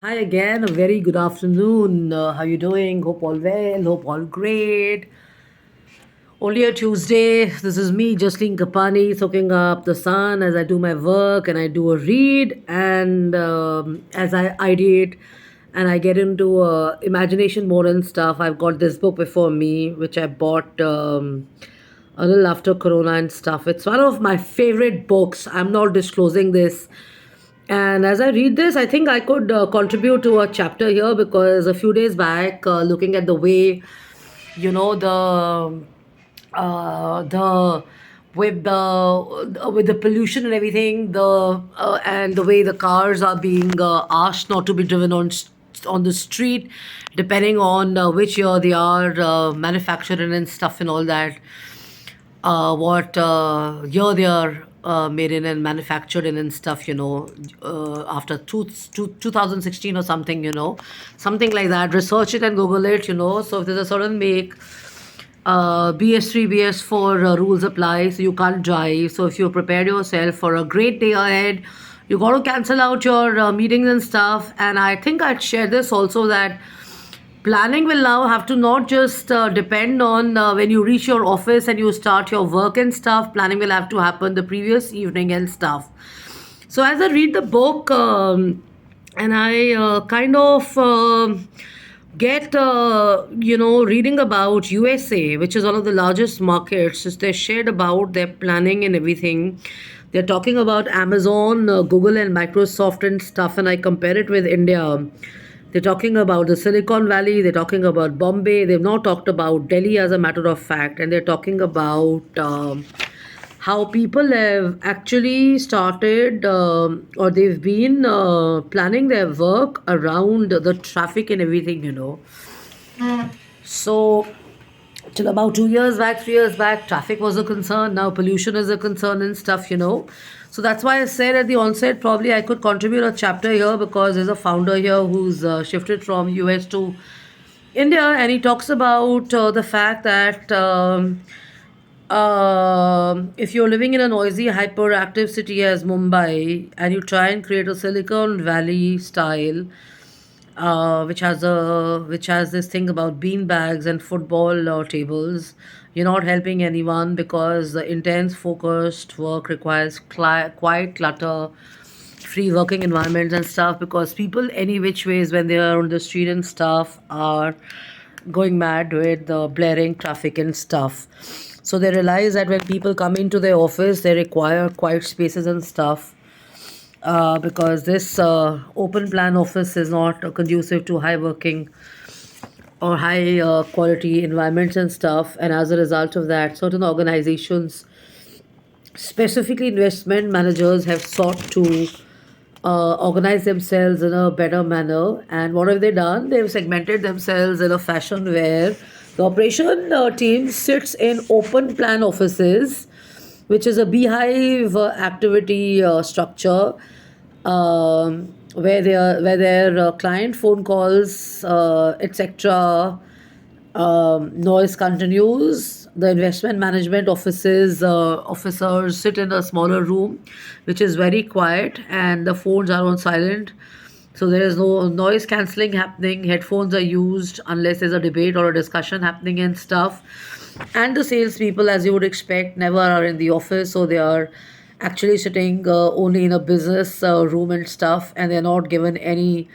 Hi again, a very good afternoon. How you doing? Hope all well, hope all great. Only a Tuesday. This is me, Jasleen Kapani, soaking up the sun as I do my work and I do a read and as I ideate and I get into imagination mode and stuff. I've got this book before me, which I bought a little after Corona and stuff. It's one of my favorite books. I'm not disclosing this, and as I read this, I think I could contribute to a chapter here because a few days back, looking at the way, the with the pollution and everything, the and the way the cars are being asked not to be driven on the street, depending on which year they are manufactured in and stuff and all that, what year they are made in and manufactured in and stuff, after 2016 or something, something like that. Research it and Google it, So if there's a certain make, BS3, BS4 rules apply, so you can't drive. So if you prepared yourself for a great day ahead, you got to cancel out your meetings and stuff. And I think I'd share this also that planning will now have to not just depend on when you reach your office and you start your work and stuff. Planning will have to happen the previous evening and stuff. So as I read the book, and I kind of get reading about USA, which is one of the largest markets, is they shared about their planning and everything. They're talking about Amazon, Google, and Microsoft and stuff, and I compare it with India. They're talking about the Silicon Valley, they're talking about Bombay, they've now talked about Delhi as a matter of fact, and they're talking about how people have actually started or they've been planning their work around the traffic and everything. So, till about 2 years back, 3 years back, traffic was a concern. Now, pollution is a concern and stuff. So, that's why I said at the onset, probably I could contribute a chapter here because there's a founder here who's shifted from US to India, and he talks about the fact that if you're living in a noisy, hyperactive city as Mumbai and you try and create a Silicon Valley style, which has this thing about bean bags and football tables. You're not helping anyone because the intense, focused work requires quiet, clutter-free working environments and stuff. Because people, any which ways, when they are on the street and stuff, are going mad with the blaring traffic and stuff. So they realize that when people come into their office, they require quiet spaces and stuff because this open plan office is not conducive to high working or high quality environments and stuff. And as a result of that, certain organizations, specifically investment managers, have sought to organize themselves in a better manner. And what have they done? They've segmented themselves in a fashion where the operation team sits in open plan offices, which is a beehive activity structure, where their client phone calls, etc. Noise continues. The investment management officers sit in a smaller room, which is very quiet, and the phones are on silent. So there is no noise cancelling happening. Headphones are used unless there's a debate or a discussion happening and stuff. And the salespeople, as you would expect, never are in the office, so they are actually sitting only in a business room and stuff, and they're not given any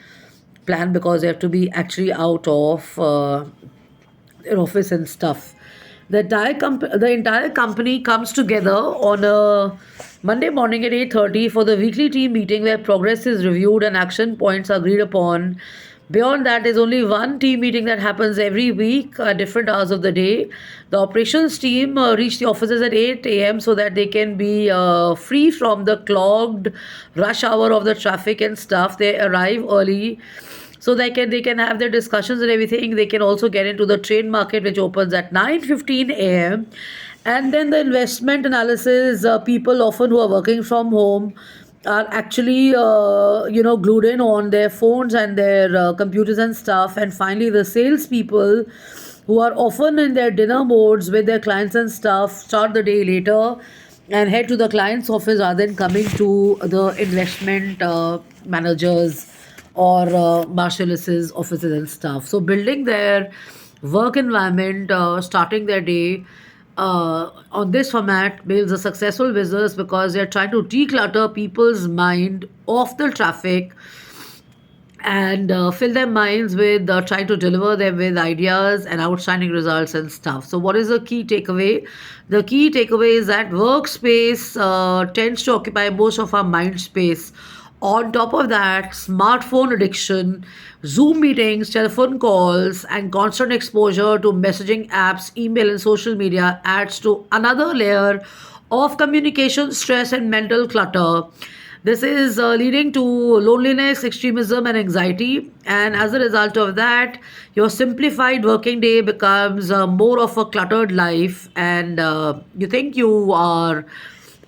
plan because they have to be actually out of their office and stuff. The entire company comes together on a Monday morning at 8:30 for the weekly team meeting where progress is reviewed and action points are agreed upon. Beyond that, there's only one team meeting that happens every week at different hours of the day. The operations team reach the offices at 8 a.m. so that they can be free from the clogged rush hour of the traffic and stuff. They arrive early so they can have their discussions and everything. They can also get into the trade market, which opens at 9:15 a.m. And then the investment analysis people often who are working from home are actually glued in on their phones and their computers and stuff. And finally, the salespeople who are often in their dinner modes with their clients and stuff start the day later and head to the client's office rather than coming to the investment managers or marshallesses offices and stuff. So building their work environment, starting their day on this format builds a successful business because they're trying to declutter people's mind off the traffic and fill their minds with trying to deliver them with ideas and outstanding results and stuff. So, what is the key takeaway? The key takeaway is that workspace tends to occupy most of our mind space. On top of that, smartphone addiction, Zoom meetings, telephone calls, and constant exposure to messaging apps, email, and social media adds to another layer of communication stress and mental clutter. This is leading to loneliness, extremism, and anxiety. And as a result of that, your simplified working day becomes more of a cluttered life. And you think you are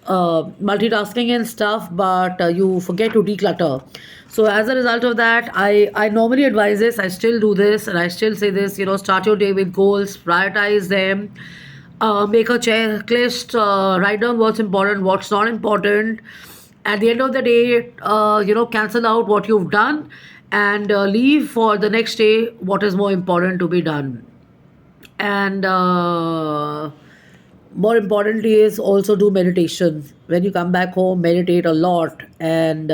multitasking and stuff, but you forget to declutter. So as a result of that, I normally advise this. I still do this, and I still say this. Start your day with goals, prioritize them, make a checklist, write down what's important, what's not important. At the end of the day, cancel out what you've done and leave for the next day what is more important to be done. And more importantly is also do meditation. When you come back home, meditate a lot and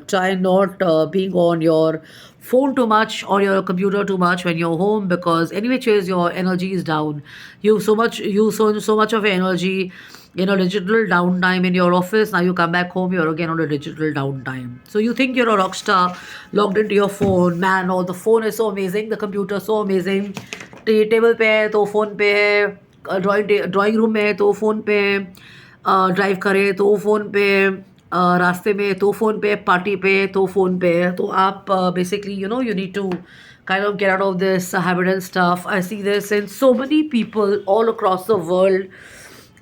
try not being on your phone too much or your computer too much when you're home, because any which ways your energy is down. You so much of your energy in a digital downtime in your office. Now you come back home, you're again on a digital downtime. So you think you're a rock star logged into your phone. Man, oh, the phone is so amazing, the computer is so amazing. Table पे है तो phone पे है, drawing room में है तो phone पे है, ड्राइव करे तो फ़ोन पे है, रास्ते में तो फ़ोन पे है, पार्टी पे तो फ़ोन पे है. तो आप basically you need to kind of get out of this habit and stuff. I see this in so many people all across the world.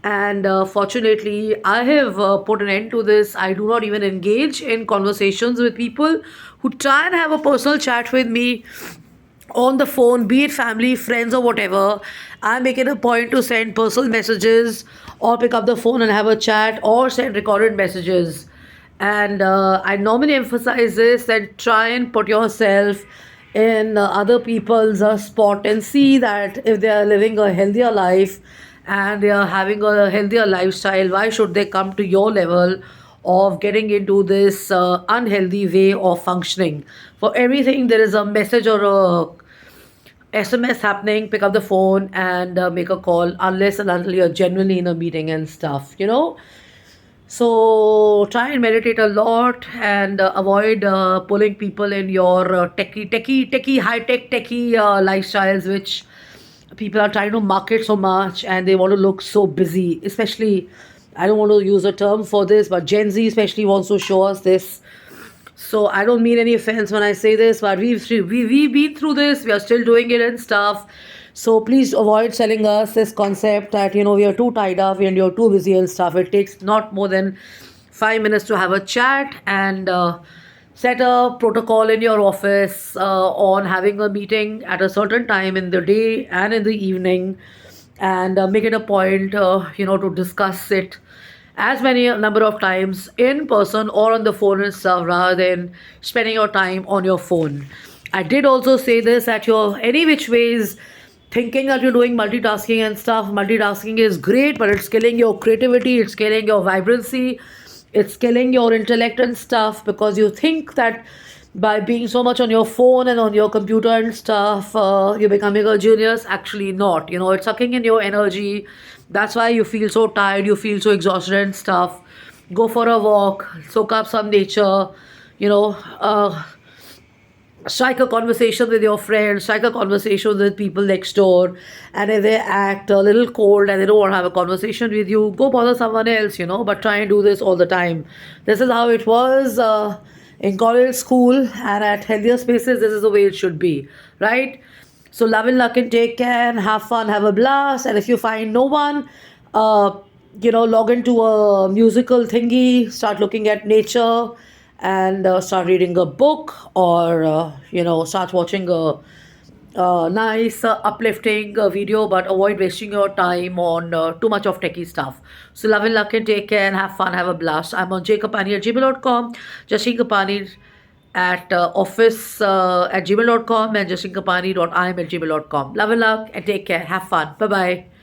And fortunately, I have put an end to this. I do not even engage in conversations with people who try and have a personal chat with me on the phone, be it family, friends, or whatever. I make it a point to send personal messages or pick up the phone and have a chat or send recorded messages. And I normally emphasize this and try and put yourself in other people's spot and see that if they are living a healthier life and they are having a healthier lifestyle, why should they come to your level of getting into this unhealthy way of functioning? For everything, there is a message or a SMS happening. Pick up the phone and make a call, unless and until you're genuinely in a meeting and stuff. So try and meditate a lot and avoid pulling people in your techie, high tech techie lifestyles, which people are trying to market so much and they want to look so busy. Especially, I don't want to use a term for this, but Gen Z especially wants to show us this. So I don't mean any offense when I say this, but we've been through this. We are still doing it and stuff. So please avoid selling us this concept that we are too tied up and you're too busy and stuff. It takes not more than 5 minutes to have a chat and set a protocol in your office on having a meeting at a certain time in the day and in the evening, and make it a point to discuss it as many number of times in person or on the phone and stuff, rather than spending your time on your phone. I did also say this, that you're any which ways thinking that you're doing multitasking and stuff. Multitasking is great, but it's killing your creativity, it's killing your vibrancy, it's killing your intellect and stuff, because you think that by being so much on your phone and on your computer and stuff, you're becoming a genius. Actually not. It's sucking in your energy. That's why you feel so tired, you feel so exhausted and stuff. Go for a walk, soak up some nature, you know, uh, strike a conversation with your friends, strike a conversation with people next door. And if they act a little cold and they don't want to have a conversation with you, go bother someone else, but try and do this all the time. This is how it was in college, school, and at healthier spaces. This is the way it should be, right? So love and luck and take care and have fun, have a blast. And if you find no one, log into a musical thingy, start looking at nature, and start reading a book, or start watching a nice uplifting video, but avoid wasting your time on too much of techie stuff. So love and luck and take care and have fun, have a blast. I'm on jkapani@gmail.com, Jashin Kapani, at office at gmail.com and justinkapani.im at gmail.com. Love and luck and take care. Have fun. Bye bye.